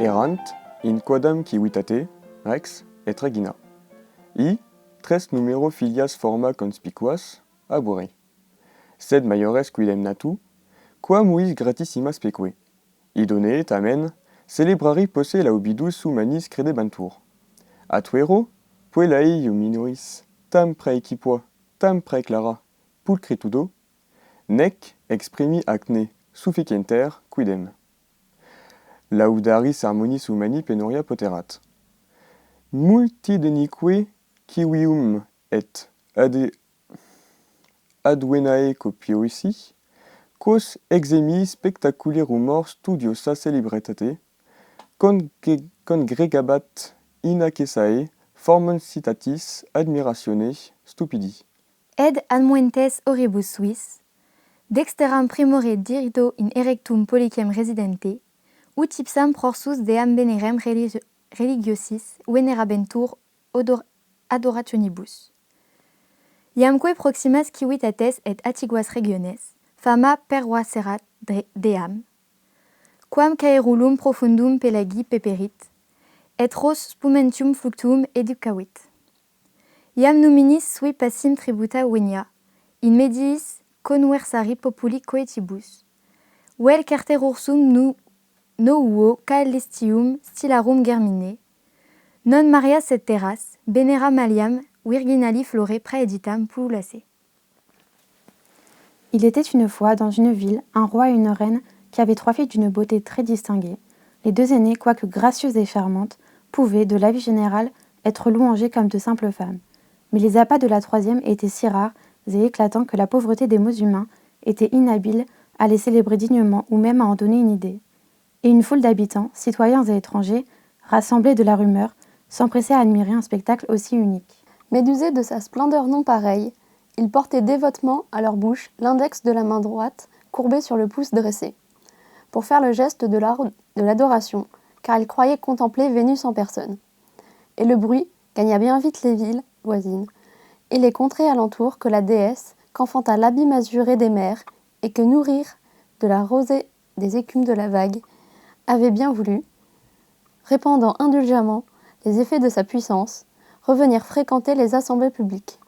errant in quadam civitate rex et regina. Tres numero filias forma conspicuas abore. Sed maiores quidem natu, quam muis gratissima speque. Idone, tamen, celebrari posse laubidus humanis credebantur. Atuero, puellae minoris, tam praecipua, tam praeclara, pulcritudo, nec exprimi acne sufficienter quidem. Laudaris harmonis humani penoria poterat. Multi denique civium et advenae copiosi, quos exemi spectaculi rumor studiosa celebritate, congregabat inacesae formam citatis admiratione stupidi. Ed admoentes oribus suis, dexteram primore dirito in erectum pollicem residente, ut ipsam prorsus deam venerem religiosis venerabentur adorationibus. Iamque proximas civitates et attiguas regiones, fama pervaserat deam, quam caerulum profundum pelagi peperit, et ros spumentium fluctuum educavit. Iam numinis sui passim tributa venia, in mediis conversari populi coetibus, vel carter ursum nouo caelestium stilarum germine, non marias et terras, benera maliam virginali flore praeditam pullace. Il était une fois, dans une ville, un roi et une reine qui avaient 3 filles d'une beauté très distinguée. Les 2 aînées, quoique gracieuses et charmantes, pouvaient, de l'avis général, être louangées comme de simples femmes. Mais les appas de la 3e étaient si rares et éclatants que la pauvreté des mots humains était inhabile à les célébrer dignement ou même à en donner une idée. Et une foule d'habitants, citoyens et étrangers, rassemblés de la rumeur, s'empressaient à admirer un spectacle aussi unique. Médusés de sa splendeur non pareille, ils portaient dévotement à leur bouche l'index de la main droite courbé sur le pouce dressé, pour faire le geste de l'adoration, car ils croyaient contempler Vénus en personne. Et le bruit gagna bien vite les villes voisines, et les contrées alentour que la déesse, qu'enfanta l'abîme azuré des mers, et que nourrir de la rosée des écumes de la vague, avait bien voulu, répandant indulgemment les effets de sa puissance, revenir fréquenter les assemblées publiques.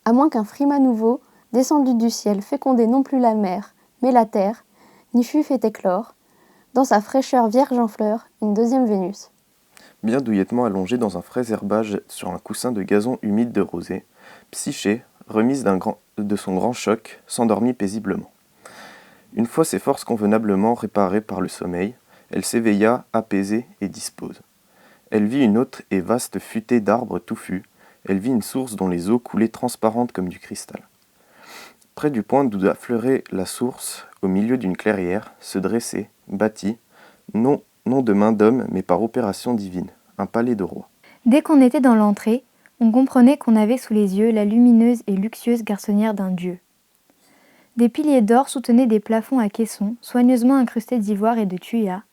À moins qu'un frima nouveau, descendu du ciel, fécondé non plus la mer, mais la terre, n'y fût fait éclore, dans sa fraîcheur vierge en fleurs, une 2e Vénus. Bien douillettement allongée dans un frais herbage sur un coussin de gazon humide de rosée, Psyché, remise de son grand choc, s'endormit paisiblement. Une fois ses forces convenablement réparées par le sommeil, elle s'éveilla, apaisée et dispose. Elle vit une haute et vaste futée d'arbres touffus, elle vit une source dont les eaux coulaient transparentes comme du cristal. Près du point d'où affleurait la source, au milieu d'une clairière, se dressait, bâti, non de main d'homme, mais par opération divine, un palais de roi. Dès qu'on était dans l'entrée, on comprenait qu'on avait sous les yeux la lumineuse et luxueuse garçonnière d'un dieu. Des piliers d'or soutenaient des plafonds à caissons, soigneusement incrustés d'ivoire et de thuya.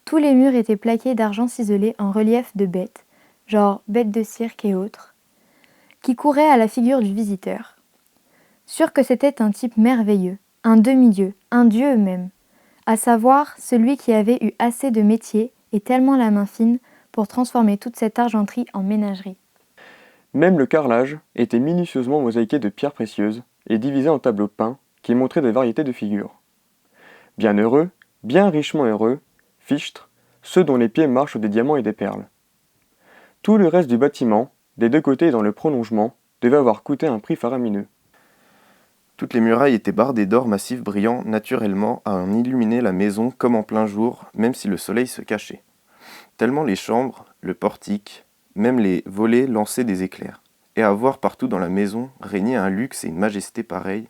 Tous les murs étaient plaqués d'argent ciselé en relief de bêtes, genre bêtes de cirque et autres, qui couraient à la figure du visiteur. Sûr que c'était un type merveilleux, un demi-dieu, un dieu même, à savoir celui qui avait eu assez de métier et tellement la main fine pour transformer toute cette argenterie en ménagerie. Même le carrelage était minutieusement mosaïqué de pierres précieuses et divisé en tableaux peints qui montraient des variétés de figures. Bien heureux, bien richement heureux, fichtres, ceux dont les pieds marchent des diamants et des perles. Tout le reste du bâtiment, des 2 côtés et dans le prolongement, devait avoir coûté un prix faramineux. Toutes les murailles étaient bardées d'or massif brillant naturellement à en illuminer la maison comme en plein jour, même si le soleil se cachait. Tellement les chambres, le portique, même les volets lançaient des éclairs. Et à voir partout dans la maison régnait un luxe et une majesté pareils,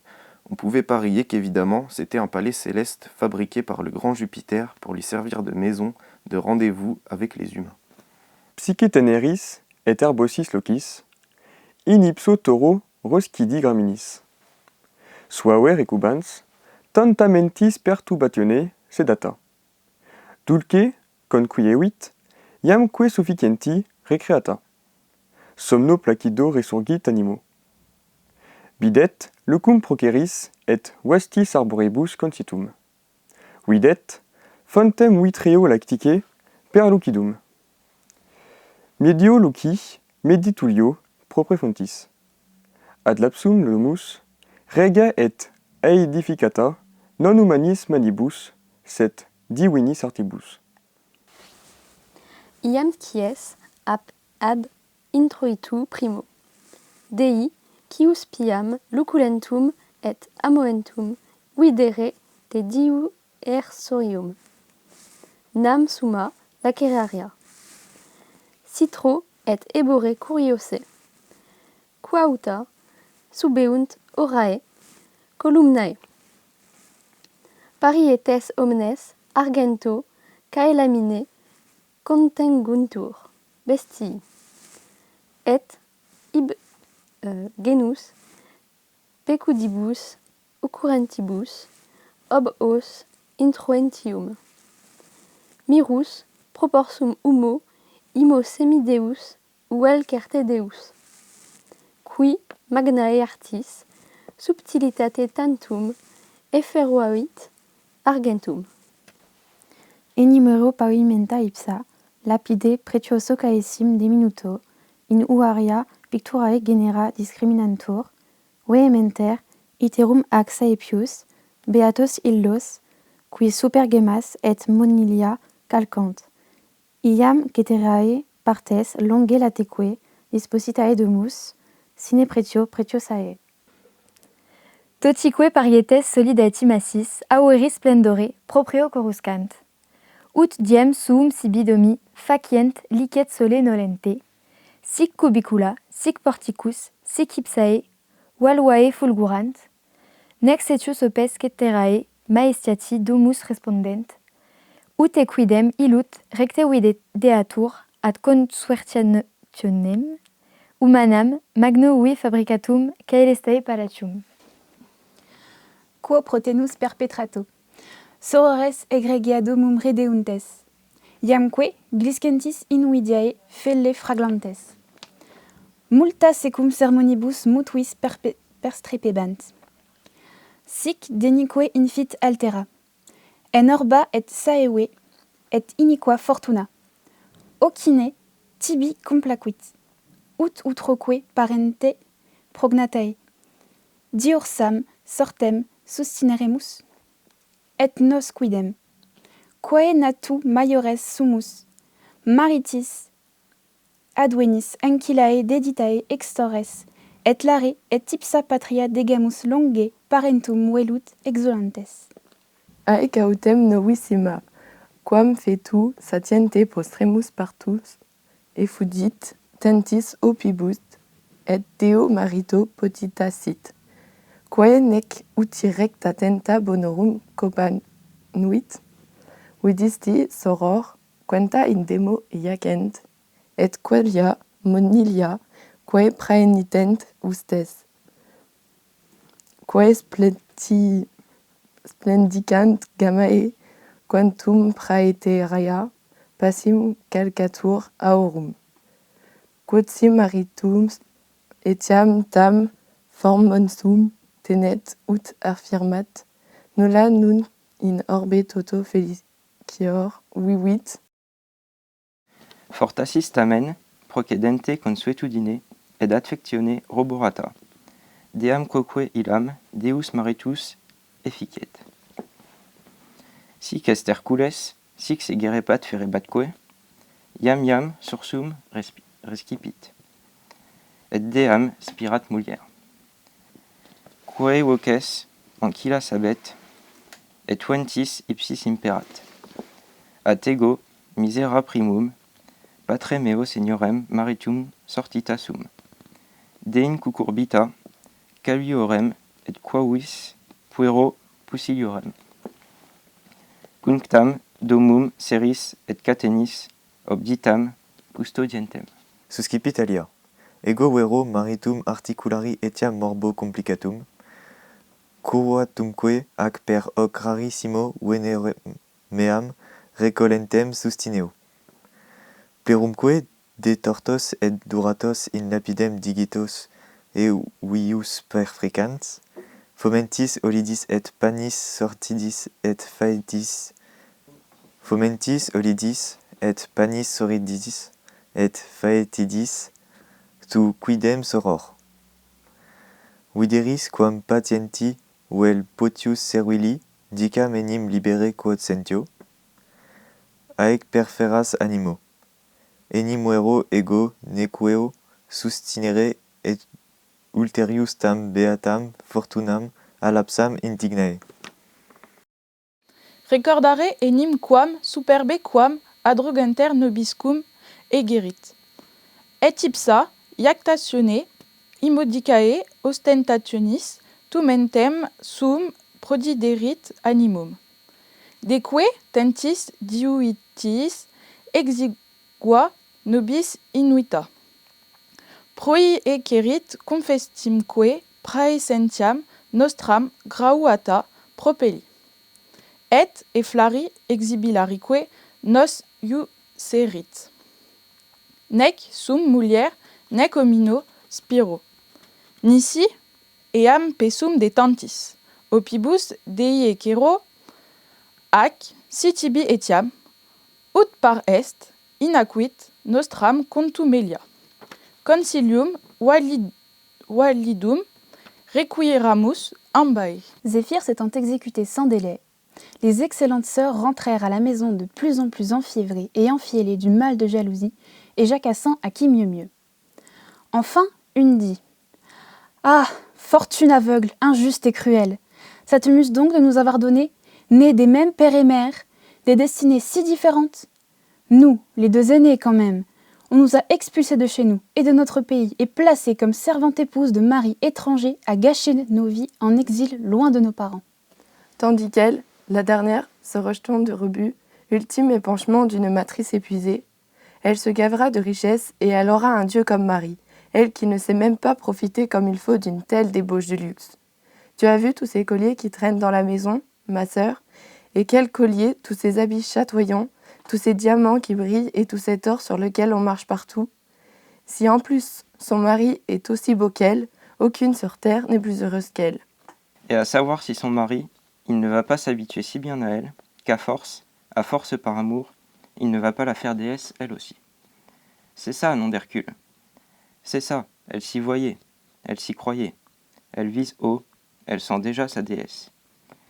on pouvait parier qu'évidemment c'était un palais céleste fabriqué par le grand Jupiter pour lui servir de maison, de rendez-vous avec les humains. Psyche teneris et herbosis locis, in ipso toro roscidi graminis. Suaver recubans, tanta mentis perturbatione sedata. Dulce, conquievit, iamque sufficienti recreata. Somno placido resurgit animo. Bidet lucum proceris et vestis arboribus concitum. Videt, fontem vitreo lactice, per lucidum. Medio luci, meditulio, propre fontis. Ad lapsum lomus, rega et aedificata, non humanis manibus, set divinis artibus. Iam quies ad introitu primo. Dei, quius piam luculentum et amoentum videre de diu ersorium. Nam summa laceraria. Citro et ebore curiose. Quauta subeunt orae columnae. Parietes omnes argento caelamine contenguntur bestii. Et genus pecudibus occurrentibus ob os introentium. Mirus proporsum humo imo semideus uel certe deus. Qui magnae artis subtilitate tantum efferuavit argentum. Enimero pavimenta ipsa, lapide pretioso caesim diminuto, in uaria picturae genera discriminantur, vehementer iterum ac saepius, beatos illos, qui super gemas et monilia calcant. Iam ceterae partes longe lateque dispositae domus, sine pretiosae. Totique parietes solidati massis, aueris splendore, proprio coruscant. Ut diem suum sibi domi, facient licet sole nolente, sic cubicula, sic porticus, sic ipsae, valuae fulgurant, nec setius opes ceterae maestiati domus respondent, ut equidem illut recte videatur ad consuertionem humanam magno vi fabricatum caelestae palatium. Quo protenus perpetrato. Sorores egregia domum redeuntes. Iamque gliscentis invidiae felle fraglantes. Multa secum sermonibus mutuis perstrepebant. Sic denique infit altera. En orba et saewe et iniqua fortuna. Ocine tibi complacuit. Ut utroque parente prognatae. Diorsam sortem sustineremus. Et nos quidem. Quae natu maiores sumus. Maritis advenis ancillae deditae extores. Et lare et ipsa patria degamus longe parentum velut exulantes. Ae cautem novissima, quam fetu satiente postremus partus, effudit tentis opibus, et Deo marito potitasit, quae nec uti recta tenta bonorum copanuit, vidisti soror, quanta in demo iacent, et quelia monilia, quae praenitent ustes, quae splendicant gammae, quantum praeterea passim calcatur aorum. Quodsi maritum etiam tam formonsum tenet ut affirmat, nulla nun in orbe toto felicior vivit. Fortasis tamen, procedente consuetudine, ed affectione roborata. Deam quoque illam, Deus maritus efficet. Sic est Hercules, sic se gerepat ferebatque, iam sursum rescipit. Et deam spirat mulier. Quae voces ancilla sabet, et ventis ipsis imperat. Atego misera primum, patre meo seniorem maritum sortita sum. Dein cucurbita, calviorem et quavis puero pusiliorem. Cunctam domum seris et catenis obditam custodientem. Suscipit alia. Ego vero maritum articulari etiam morbo complicatum, curvatumque ac per hoc rarissimo venere meam recolentem sustineo. Plerumque de tortos et duratos in lapidem digitos vius perfrecans, fomentis olidis et panis sortidis et faetis, fomentis olidis et panis sorridis et faetidis tu quidem soror. Videris quam patienti vel potius servili dicam enim libere quod sentio, aec perferas animo, enim vero ego nequeo sustinere et ulterius tam beatam fortunam alapsam indignae. Recordare enim quam superbe quam adrogenter nobiscum egerit. Et ipsa iactatione immodicae ostentationis tumentem sum prodiderit animum. Deque tentis diuitis exigua nobis inuita. Proi ecerit confestimque praesentiam nostram grauata propelli. Et efflari exhibilarique nos iuserit. Nec sum mulier, nec homino spiro. Nisi eam pessum de tantis, opibus dei ecero, ac si tibi etiam, ut par est, inaquit nostram contumelia. Concilium validum requieramus ambae. Zéphyr s'étant exécuté sans délai, les excellentes sœurs rentrèrent à la maison de plus en plus enfiévrées et enfiélées du mal de jalousie, et jacassant à qui mieux. Enfin, une dit « Ah, fortune aveugle, injuste et cruelle, ça te muse donc de nous avoir donné, nés des mêmes pères et mères, des destinées si différentes. Nous, les deux aînés quand même, on nous a expulsés de chez nous et de notre pays et placés comme servantes épouses de maris étrangers à gâcher nos vies en exil loin de nos parents. » Tandis qu'elle, la dernière, se rejetant de rebut, ultime épanchement d'une matrice épuisée, elle se gavera de richesses et elle aura un Dieu comme mari, elle qui ne sait même pas profiter comme il faut d'une telle débauche de luxe. Tu as vu tous ces colliers qui traînent dans la maison, ma sœur, et quels colliers, tous ces habits chatoyants, tous ces diamants qui brillent et tout cet or sur lequel on marche partout. Si en plus son mari est aussi beau qu'elle, aucune sur terre n'est plus heureuse qu'elle. Et à savoir si son mari, il ne va pas s'habituer si bien à elle, qu'à force, à force par amour, il ne va pas la faire déesse elle aussi. C'est ça, nom d'Hercule. C'est ça, elle s'y voyait, elle s'y croyait. Elle vise haut, elle sent déjà sa déesse.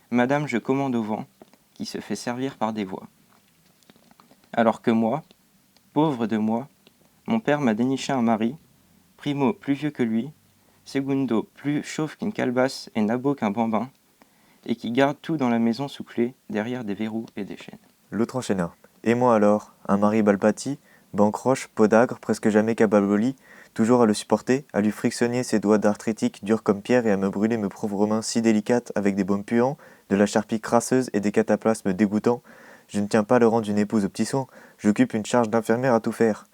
Madame, je commande au vent, qui se fait servir par des voix. Alors que moi, pauvre de moi, mon père m'a déniché un mari, primo plus vieux que lui, segundo plus chauve qu'une calebasse et nabo qu'un bambin, et qui garde tout dans la maison sous clé, derrière des verrous et des chaînes. L'autre enchaîna. Et moi alors, un mari balbati, bancroche, podagre, presque jamais cababoli, toujours à le supporter, à lui frictionner ses doigts d'arthritique durs comme pierre et à me brûler mes pauvres mains si délicates avec des baumes puants, de la charpie crasseuse et des cataplasmes dégoûtants. Je ne tiens pas le rang d'une épouse aux petits soins, j'occupe une charge d'infirmière à tout faire.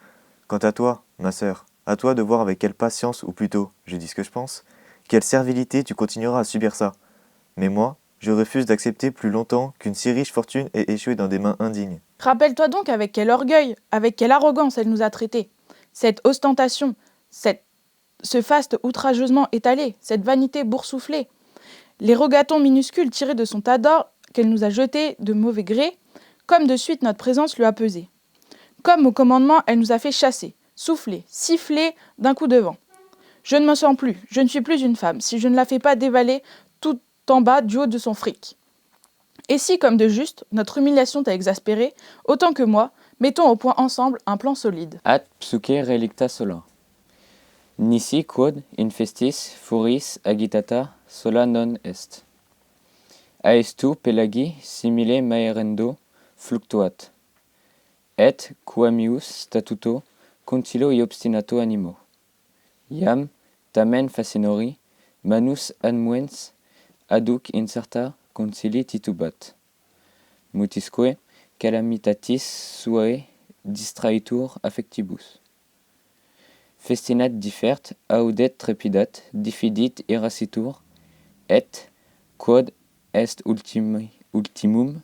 Quant à toi, ma sœur, à toi de voir avec quelle patience, ou plutôt, je dis ce que je pense, quelle servilité tu continueras à subir ça. Mais moi, je refuse d'accepter plus longtemps qu'une si riche fortune ait échoué dans des mains indignes. Rappelle-toi donc avec quel orgueil, avec quelle arrogance elle nous a traités. Cette ostentation, ce faste outrageusement étalé, cette vanité boursouflée, les rogatons minuscules tirés de son tas d'or qu'elle nous a jetés de mauvais gré, comme de suite notre présence lui a pesé. Comme au commandement, elle nous a fait chasser, souffler, siffler d'un coup de vent. Je ne me sens plus, je ne suis plus une femme, si je ne la fais pas dévaler tout en bas du haut de son fric. Et si, comme de juste, notre humiliation t'a exaspéré, autant que moi, mettons au point ensemble un plan solide. Ad psuque relicta sola. Nisi quod infestis furis agitata sola non est. Aestu pelagi simile maerendo fluctuat. Et quamius statuto concilo et obstinato animo. Iam tamen facinori manus admuens aduc incerta concili titubat. Mutisque calamitatis suae distraitur affectibus. Festinat differt, audet trepidat, diffidit irascitur, et quod est ultimum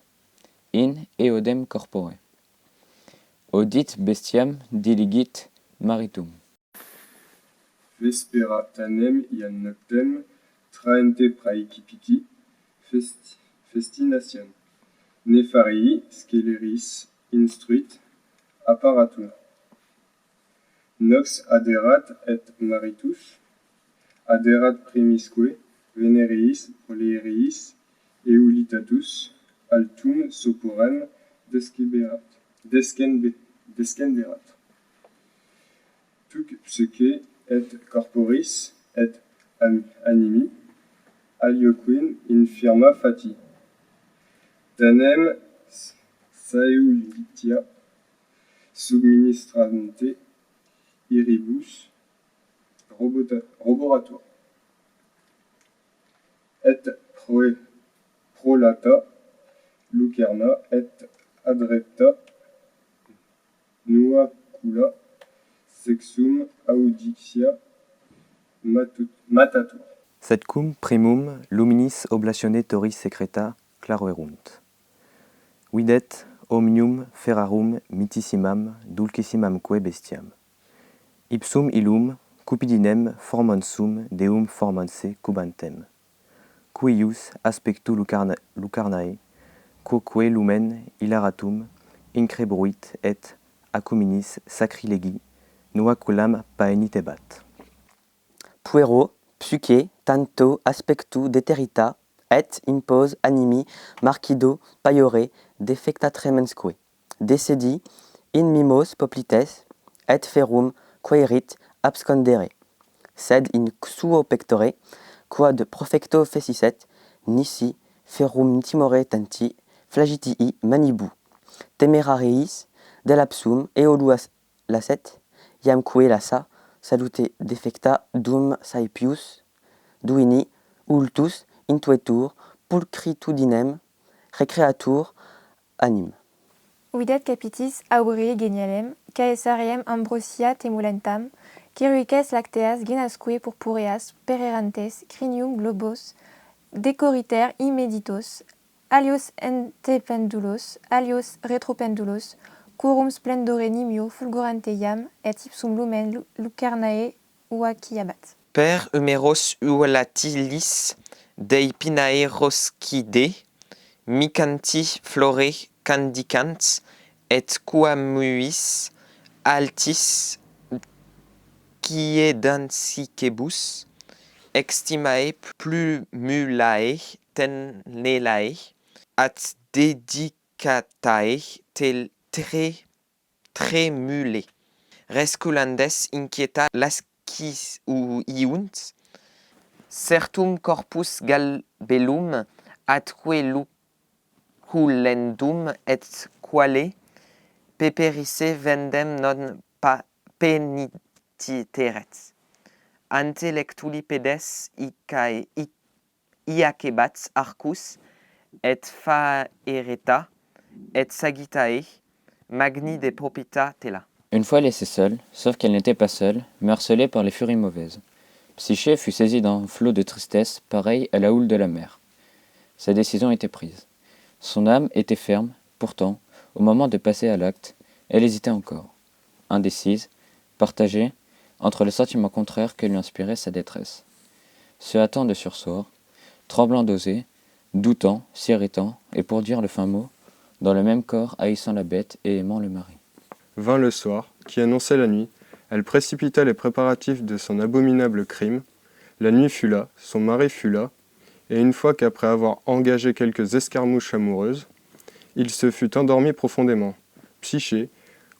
in eodem corpore. Audit bestiam diligit maritum. Vespera tanem iam noctem traente praecipiti festination. Nefarii sceleris instruit apparatum. Nox aderat et maritus, aderat primisque, veneriis, oleeriis, eulitatus, altum soporem descenderat. Tuc psuque et corporis et animi, alioquin infirma fati. Tanem saeulitia subministrante iribus roborator. Et prolata lucerna et adrepta nuacula sexum audixia matatur. Sed cum primum luminis oblatione toris secreta claroerunt. Videt omnium ferrarum mitissimam dulcissimamque bestiam. Ipsum illum cupidinem formonsum deum formanse cubantem. Cuius aspectu lucarnae, quoque lumen hilaratum increbruit et acuminis sacrilegi nuaculam paenitebat. Puero, psuque, tanto aspectu deterita, et impos animi marcido paiore defectatremensque. Decedi in mimos poplites, et ferum querit abscondere. Sed in suo pectore, quod profecto feciset, nisi ferum timore tanti flagitii manibu. Temerariis delapsum eoluas lasset, iamque lassa salute defecta dum saepius duini ultus intuetur pulcritudinem recreatur anim. Videt capitis aurii genialem, caesariem ambrosia temulentam, ciruices lacteas genasque purpureas pererantes, crinium globos, decoriter immeditos, alios antependulos, alios retropendulos, quorum splendore nimio fulgurante iam, et ipsum lumen lucarnae uaciabat. Per humeros uolatilis dei pinae roscide, micanti flore candicant, et quamuis altis quiedanticebus, extimae plumulae tenelae, at dedicatae tremule. Resculandes inquieta lascis iunt, certum corpus galbellum atque luculendum et quale peperisse vendem non peniteret. Ante lectuli pedes iacebat arcus et faereta et sagittae magni de propita tela. Une fois laissée seule, sauf qu'elle n'était pas seule, mais harcelée par les furies mauvaises, Psyché fut saisie d'un flot de tristesse pareil à la houle de la mer. Sa décision était prise. Son âme était ferme, pourtant, au moment de passer à l'acte, elle hésitait encore, indécise, partagée entre le sentiment contraire que lui inspirait sa détresse. Se hâtant de sursaut, tremblant d'oser, doutant, s'irritant, et pour dire le fin mot, dans le même corps haïssant la bête et aimant le mari. Vint le soir, qui annonçait la nuit, elle précipita les préparatifs de son abominable crime. La nuit fut là, son mari fut là, et une fois qu'après avoir engagé quelques escarmouches amoureuses, il se fut endormi profondément. Psyché,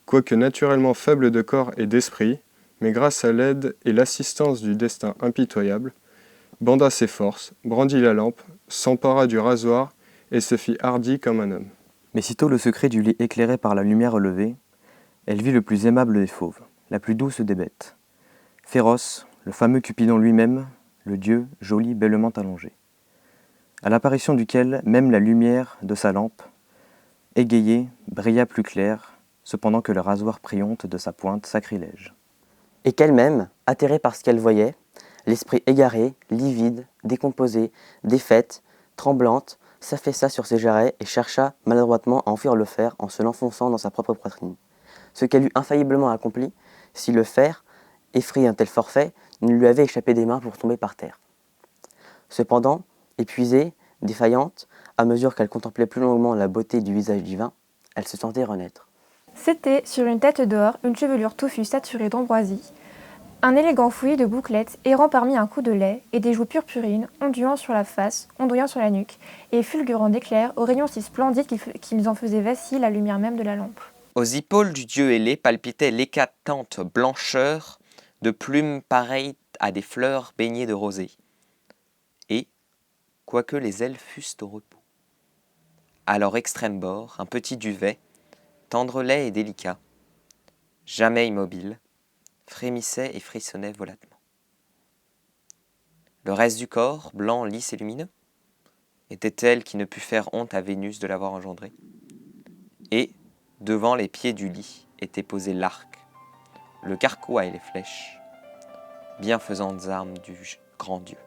quoique naturellement faible de corps et d'esprit, mais grâce à l'aide et l'assistance du destin impitoyable, banda ses forces, brandit la lampe, s'empara du rasoir et se fit hardi comme un homme. Mais sitôt le secret du lit éclairé par la lumière relevée, elle vit le plus aimable des fauves, la plus douce des bêtes. Féroce, le fameux Cupidon lui-même, le dieu joli bellement allongé, à l'apparition duquel même la lumière de sa lampe, égayée, brilla plus claire, cependant que le rasoir prit honte de sa pointe sacrilège. Et qu'elle-même, atterrée par ce qu'elle voyait, l'esprit égaré, livide, décomposé, défaite, tremblante, s'affaissa sur ses jarrets et chercha maladroitement à enfuir le fer en se l'enfonçant dans sa propre poitrine. Ce qu'elle eût infailliblement accompli, si le fer, effrayé d'un tel forfait, ne lui avait échappé des mains pour tomber par terre. Cependant, épuisée, défaillante, à mesure qu'elle contemplait plus longuement la beauté du visage divin, elle se sentait renaître. C'était, sur une tête d'or, une chevelure touffue saturée d'ambroisie, un élégant fouillis de bouclettes errant parmi un coup de lait, et des joues purpurines ondulant sur la face, ondoyant sur la nuque, et fulgurant d'éclairs aux rayons si splendides qu'ils en faisaient vaciller la lumière même de la lampe. Aux épaules du dieu ailé palpitait l'éclatante blancheur de plumes pareilles à des fleurs baignées de rosée. Et, quoique les ailes fussent au repos, à leur extrême bord, un petit duvet, tendrelet et délicat, jamais immobile, frémissait et frissonnait volatement. Le reste du corps, blanc, lisse et lumineux, était tel qui ne put faire honte à Vénus de l'avoir engendré. Et, devant les pieds du lit, était posé l'arc, le carquois et les flèches, bienfaisantes armes du grand dieu.